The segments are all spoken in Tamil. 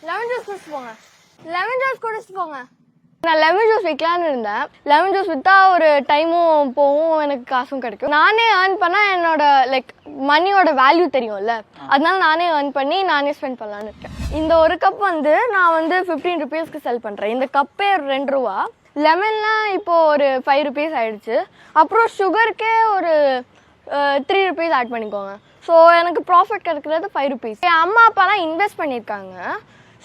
லெமன் ஜூஸ் குடிச்சு போங்க. லெமன் ஜூஸ் குடிச்சு போங்க. நான் லெமன் ஜூஸ் விற்கலான்னு இருந்தேன். லெமன் ஜூஸ் விற்றா ஒரு டைமும் போகும், எனக்கு காசும் கிடைக்கும். நானே ஏர்ன் பண்ணால் என்னோட மணியோட வேல்யூ தெரியும்ல, அதனால நானே ஏர்ன் பண்ணி நானே ஸ்பெண்ட் பண்ணலான்னு இருக்கேன். இந்த ஒரு கப் நான் 15 ருபீஸ்க்கு செல் பண்ணுறேன். இந்த கப்பே 2 ரூபா. லெமன்லாம் இப்போ ஒரு 5 ருபீஸ் ஆயிடுச்சு. அப்புறம் சுகருக்கே ஒரு 3 ருபீஸ் ஆட் பண்ணிக்கோங்க. ஸோ எனக்கு ப்ராஃபிட் கிடைக்கிறது 5 ருபீஸ். என் அம்மா அப்பாலாம் இன்வெஸ்ட் பண்ணியிருக்காங்க.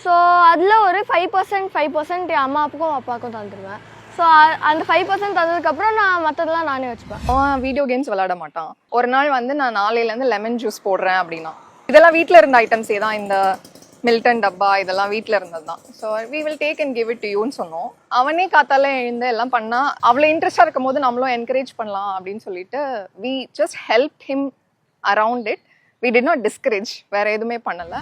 ஸோ அதில் ஒரு 5% என் அம்மா அப்பாவுக்கும் அப்பாவுக்கும் தந்துடுவேன். ஸோ அந்த 5% தந்ததுக்கப்புறம் நான் மற்றதெல்லாம் நானே வச்சுப்பேன். அவன் வீடியோ கேம்ஸ் விளையாட மாட்டான். ஒரு நாள் நான் நாளையிலேருந்து லெமன் ஜூஸ் போடுறேன் அப்படின்னா, இதெல்லாம் வீட்டில் இருந்த ஐட்டம்ஸே தான். இந்த மில்டன் டப்பா இதெல்லாம் வீட்டில் இருந்தது தான். So we will take and give it to யூன்னு சொன்னோம். அவனே காத்தால எழுந்து எல்லாம் பண்ணால் அவ்வளோ இன்ட்ரெஸ்டாக இருக்கும் போது நம்மளும் என்கரேஜ் பண்ணலாம் அப்படின்னு சொல்லிட்டு we just help him around it. we did not discourage. வேற எதுவுமே பண்ணல.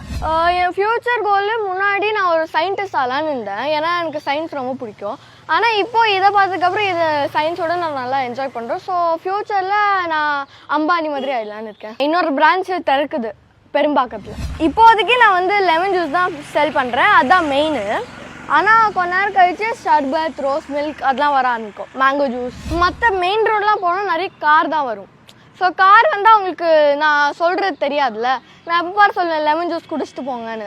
என் ஃபியூச்சர் கோல் முன்னாடி நான் ஒரு சயின்டிஸ்ட் ஆகலான்னு இருந்தேன். ஏன்னா எனக்கு சயின்ஸ் ரொம்ப பிடிக்கும். ஆனால் இப்போ இதை பார்த்ததுக்கப்புறம் இதை சயின்ஸோட நான் நல்லா என்ஜாய் பண்ணுறேன். ஸோ ஃபியூச்சரில் நான் அம்பானி மாதிரி ஆயிடலான்னு இருக்கேன். இன்னொரு பிரான்ச்சு திறக்குது பெரும்பாக்கத்தில். இப்போதைக்கு நான் லெமன் ஜூஸ் தான் செல் பண்ணுறேன், அதுதான் மெயின். ஆனால் கொஞ்ச நேரம் கழிச்சு ஷர்பத், ரோஸ் மில்க் அதெல்லாம் வர ஆரம்பிக்கும், மேங்கோ ஜூஸ். மற்ற மெயின் ரோடெலாம் போனால் நிறைய கார் தான் வரும். ஸோ கார் அவங்களுக்கு நான் சொல்கிறது தெரியாதுல்ல. நான் எப்போ பாரு சொல்லுவேன் லெமன் ஜூஸ் குடிச்சிட்டு போங்கன்னு.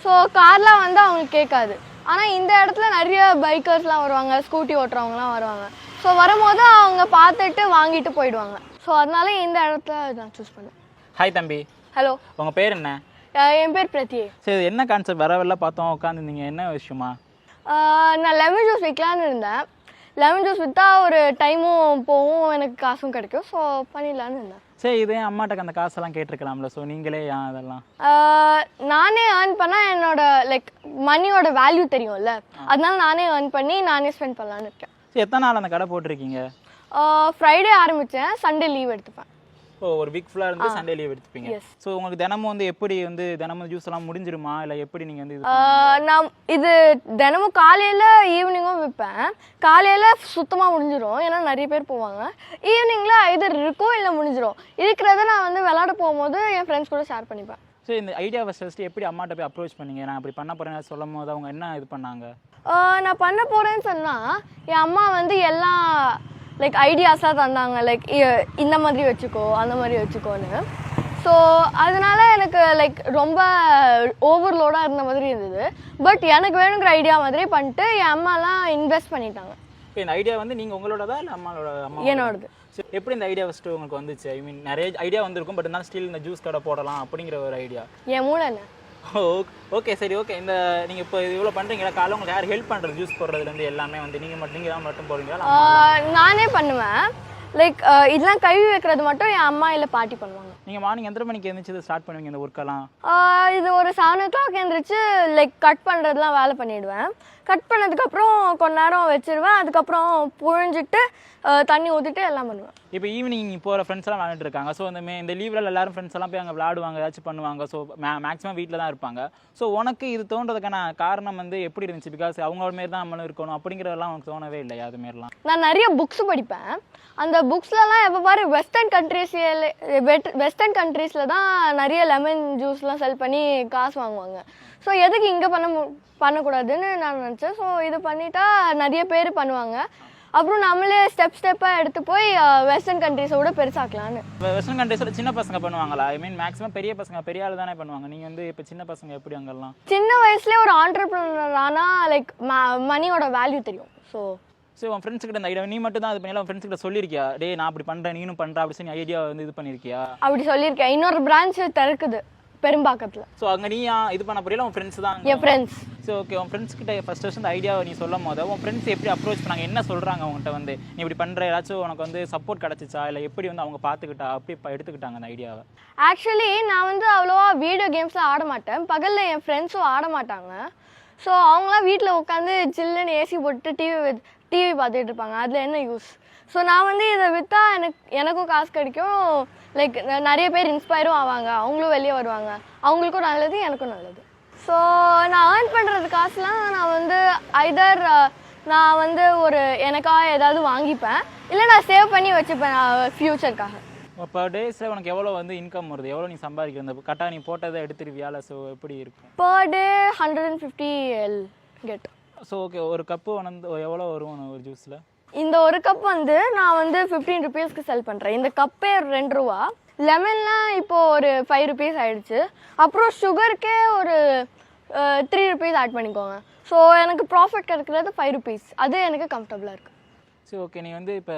ஸோ கார்லாம் அவங்களுக்கு கேட்காது. ஆனால் இந்த இடத்துல நிறைய பைக்கர்ஸ்லாம் வருவாங்க, ஸ்கூட்டி ஓட்டுறவங்கலாம் வருவாங்க. ஸோ வரும்போது அவங்க பார்த்துட்டு வாங்கிட்டு போயிடுவாங்க. ஸோ அதனால இந்த இடத்துல நான் சூஸ் பண்ணேன். ஹாய் தம்பி. ஹலோ. உங்கள் பேர் என்ன? என் பேர் பிரத்யே. சரி, என்ன கான்செப்ட்? வரவெல்லாம் பார்த்தோம் உட்காந்துருந்தீங்க, என்ன விஷயமா? நான் லெமன் ஜூஸ் விற்கலான்னு இருந்தேன். லெமன் ஜூஸ் விற்றா ஒரு டைமும் போகும், எனக்கு காசும் கிடைக்கும். ஸோ பண்ணிடலான்னு இருந்தேன். சரி, இதே அம்மாட்ட அந்த காசெல்லாம் கேட்டிருக்கலாம்ல. ஸோ நீங்களே ஏன் அதெல்லாம்? நானே ஏர்ன் பண்ணால் என்னோட மணியோட வேல்யூ தெரியும்ல, அதனால நானே ஏர்ன் பண்ணி நானே ஸ்பெண்ட் பண்ணலான்னு இருக்கேன். சரி, எத்தனை நாள் அந்த கடை போட்டிருக்கீங்க? ஃப்ரைடே ஆரம்பித்தேன், சண்டே லீவ் எடுத்துப்பேன். ஓ, ஒரு வீக் ஃபுல்லாக இருந்து சண்டே லீவ் எடுத்துப்பீங்க. ஸோ உங்களுக்கு தினமும் எப்படி தினமும் ஜூஸ் எல்லாம் முடிஞ்சிருமா, இல்லை எப்படி நீங்கள் நான் இது தினமும் காலையில் ஈவினிங்கும் விற்பேன். காலையில் சுத்தமாக முடிஞ்சிடும், ஏன்னா நிறைய பேர் போவாங்க. ஈவினிங்கில் ஐதர் இருக்கும் இல்லை முடிஞ்சிடும். இருக்கிறத நான் விளையாட போகும்போது என் ஃப்ரெண்ட்ஸ் கூட ஷேர் பண்ணிப்பேன். ஸோ இந்த ஐடியா ஃபஸ்ட்டு எப்படி அம்மாட்ட போய் அப்ரோச் பண்ணீங்க? நான் அப்படி பண்ண போகிறேன்னு சொல்லும் போது அவங்க என்ன இது பண்ணாங்க? நான் பண்ண போகிறேன்னு சொன்னால் என் அம்மா எல்லாம் ஐடியாஸாக தந்தாங்க. இந்த மாதிரி வச்சுக்கோ, அந்த மாதிரி வச்சுக்கோன்னு. ஸோ அதனால எனக்கு ரொம்ப ஓவர்லோடாக இருந்த மாதிரி இருந்தது. பட் எனக்கு வேணுங்கிற ஐடியா மாதிரி பண்ணிட்டு என் அம்மாலாம் இன்வெஸ்ட் பண்ணிட்டாங்க. இந்த ஐடியா நீங்கள் உங்களோடதா இல்லை அம்மாவோட? என்னோடது. எப்படி இந்த ஐடியா ஃபஸ்ட்டு உங்களுக்கு வந்துச்சு? ஐ மீன் நிறைய ஐடியா வந்திருக்கும், பட் இருந்தாலும் ஸ்டில் இந்த ஜூஸ் கடை போடலாம் அப்படிங்கிற ஒரு ஐடியா என் மூளை என்ன? ஓகே, சரி, ஓகே. இந்த நீங்கள் இப்போ இவ்வளோ பண்ணுறீங்களா? காலையில் உங்களுக்கு யார் ஹெல்ப் பண்ணுறது? ஜூஸ் போடுறதுலேருந்து எல்லாமே நீங்கள் தான் மட்டும் போடுறீங்களா? நானே பண்ணுவேன். இதெல்லாம் கழுவி வைக்கிறது மட்டும் என் அம்மா இல்லை பாட்டி பண்ணுவாங்க. நீங்கள் மார்னிங் எத்தனை மணிக்கு எழுந்திரிச்சு ஸ்டார்ட் பண்ணுவீங்க இந்த ஒர்க்கெல்லாம்? இது ஒரு 7 o'clock எழுந்திரிச்சு கட் பண்ணுறதுலாம் வேலை பண்ணிவிடுவேன். கட் பண்ணதுக்கப்புறம் கொஞ்ச நேரம் வச்சுருவேன். அதுக்கப்புறம் புழிஞ்சிட்டு தண்ணி ஊற்றிட்டு எல்லாம் பண்ணுவேன். இப்போ ஈவினிங் போகிற ஃப்ரெண்ட்ஸ் எல்லாம் விளையாண்டுட்டு இருக்காங்க. ஸோ இந்த லீவில் எல்லாரும் ஃப்ரெண்ட்ஸ் எல்லாம் போய் அங்கே விளையாடுவாங்க, ஏதாச்சும் பண்ணுவாங்க. ஸோ மேக்ஸிமம் வீட்டில் தான் இருப்பாங்க. ஸோ உனக்கு இது தோன்றதுக்கான காரணம் எப்படி இருந்துச்சு? பிகாஸ் அவங்களோட மாரி தான் நம்மளும் இருக்கணும் அப்படிங்கிறதெல்லாம் உனக்கு தோணவே இல்லையா? அது மாரிலாம் நான் நிறைய புக்ஸ் படிப்பேன். அந்த புக்ஸ்லலாம் எப்போ பாரு வெஸ்டர்ன் கண்ட்ரீஸில் தான் நிறைய லெமன் ஜூஸ்லாம் செல் பண்ணி காசு வாங்குவாங்க. ஸோ எதுக்கு இங்கே பண்ணக்கூடாதுன்னு நான் நினச்சேன். ஸோ இது பண்ணிட்டா நிறைய பேர் பண்ணுவாங்க. அப்புறம் நம்மளே ஸ்டெப்பாக எடுத்து போய் வெஸ்டர்ன் கண்ட்ரீஸோட பெருசாக்கலான்னு. வெஸ்டர்ன் கண்ட்ரீஸோட சின்ன பசங்க பண்ணுவாங்களா? ஐ மீன் மேக்ஸிமம் பெரிய பசங்க பெரிய ஆள் தானே பண்ணுவாங்க. நீங்கள் இப்போ சின்ன பசங்க எப்படி அங்கெல்லாம்? சின்ன வயசுலேயே ஒரு ஆண்டர்பிரினர் ஆனால் மணியோட வேல்யூ தெரியும். ஸோ உன் ஃப்ரெண்ட்ஸ் கிட்ட இந்த ஐடியா நீ மட்டும் தான் இது பண்ணி உன் ஃப்ரெண்ட்ஸ் கிட்ட சொல்லியிருக்கியா? டே நான் அப்படி பண்ணுறேன், நீனும் பண்ணுறா அப்படி சொல்லி ஐடியா இது பண்ணியிருக்கியா? அப்படி சொல்லியிருக்கேன். இன்னொரு பிரான்ச்சு திறக்குது பெரும்பாக்கத்தில். ஸோ அங்கே நீ இது பண்ண புரியல, உன் ஃப்ரெண்ட்ஸ் தான்? என் ஃப்ரெண்ட்ஸ். ஸோ ஓகே, உன் ஃப்ரெண்ட்ஸ் கிட்ட ஃபர்ஸ்ட் இந்த ஐடியாவை நீ சொல்லும் போது உன் ஃப்ரெண்ட்ஸ் எப்படி அப்ரோச் பண்ணாங்க? என்ன சொல்கிறாங்க அவங்ககிட்ட? நீ இப்படி பண்ணுற ஏதாச்சும் உனக்கு சப்போர்ட் கிடச்சிச்சா, இல்லை எப்படி அவங்க பார்த்துக்கிட்டா அப்படி எடுத்துக்கிட்டாங்க அந்த ஐடியாவை? ஆக்சுவலி நான் அவ்வளோவா வீடியோ கேம்ஸில் ஆட மாட்டேன். பகலில் என் ஃப்ரெண்ட்ஸும் ஆட மாட்டாங்க. ஸோ அவங்களாம் வீட்டில் உட்காந்து சில்லுன்னு ஏசி போட்டு டிவி பார்த்துட்டு இருப்பாங்க. அதில் என்ன யூஸ்? ஸோ நான் இதை விற்றா எனக்கும் காசு கிடைக்கும். நிறைய பேர் இன்ஸ்பயரும் ஆவாங்க, அவங்களும் வெளியே வருவாங்க, அவங்களுக்கும் நல்லது, எனக்கும் நல்லது. ஸோ நான் ஏர்ன் பண்ணுறது காசுலாம் நான் ஐதர் நான் ஒரு எனக்காக ஏதாவது வாங்கிப்பேன், இல்லை நான் சேவ் பண்ணி வச்சுப்பேன் ஃப்யூச்சருக்காக. பர் டேஸில் உனக்கு எவ்வளோ வந்து இன்கம் வருது, எவ்வளோ நீ சம்பாதிக்கிற, இந்த கரெக்டாக நீ போட்டதை எடுத்துருவியால, ஸோ எப்படி இருக்கும்? Per day 150 get. So okay, ஒரு கப்பு வந்து எவ்வளோ வரும் ஒரு ஜூஸில்? இந்த ஒரு கப் வந்து நான் வந்து 15 ருபீஸ்க்கு செல் பண்ணுறேன். இந்த கப்பே 2 ரூபா. லெமன்லாம் இப்போது ஒரு 5 ருபீஸ் ஆயிடுச்சு. அப்புறம் சுகருக்கே ஒரு 3 ருபீஸ் ஆட் பண்ணிக்கோங்க. ஸோ எனக்கு ப்ராஃபிட் கிடைக்கிறது 5 ருபீஸ். அது எனக்கு கம்ஃபர்டபுளாக இருக்குது. சரி ஓகே, நீ வந்து இப்போ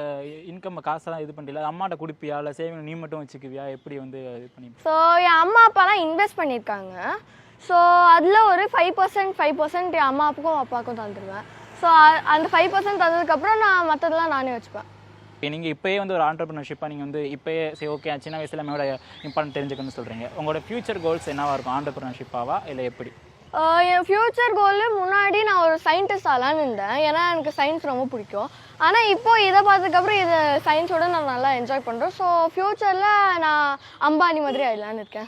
இன்கம் காசெல்லாம் இது பண்ணிடல, அம்மாட்ட கொடுப்பியா இல்லை சேவிங் நீ மட்டும் வச்சுக்குவியா, எப்படி வந்து இது பண்ணி? ஸோ என் அம்மா அப்பாலாம் இன்வெஸ்ட் பண்ணியிருக்காங்க. ஸோ அதில் ஒரு 5% என் அம்மா அப்பாவுக்கும் தந்துடுவேன். ஸோ அந்த 5% தந்ததுக்கப்புறம் நான் மற்றதெல்லாம் நானே வச்சுப்பேன். நீங்கள் இப்போயே வந்து ஒரு ஆண்டர்பிரினர்ஷிப்பாக நீங்கள் வந்து இப்போயே சரி ஓகே சின்ன வயசில் நம்மளோட இம்பார்ட்டன்ட் தெரிஞ்சுக்கணும்னு சொல்கிறீங்க. உங்களோட ஃபியூச்சர் கோல்ஸ் என்னவாக இருக்கும்? ஆண்டர்பிரினர்ஷிப்பாவா இல்லை எப்படி? என் ஃப்யூச்சர் கோல் முன்னாடி நான் ஒரு சயின்டிஸ்ட் ஆகலான்னு இருந்தேன். ஏன்னா எனக்கு சயின்ஸ் ரொம்ப பிடிக்கும். ஆனால் இப்போது இதை பார்த்ததுக்கப்புறம் இதை சயின்ஸோட நான் நல்லா என்ஜாய் பண்ணுறேன். ஸோ ஃப்யூச்சரில் நான் அம்பானி மாதிரி ஆகிடலான்னு இருக்கேன்.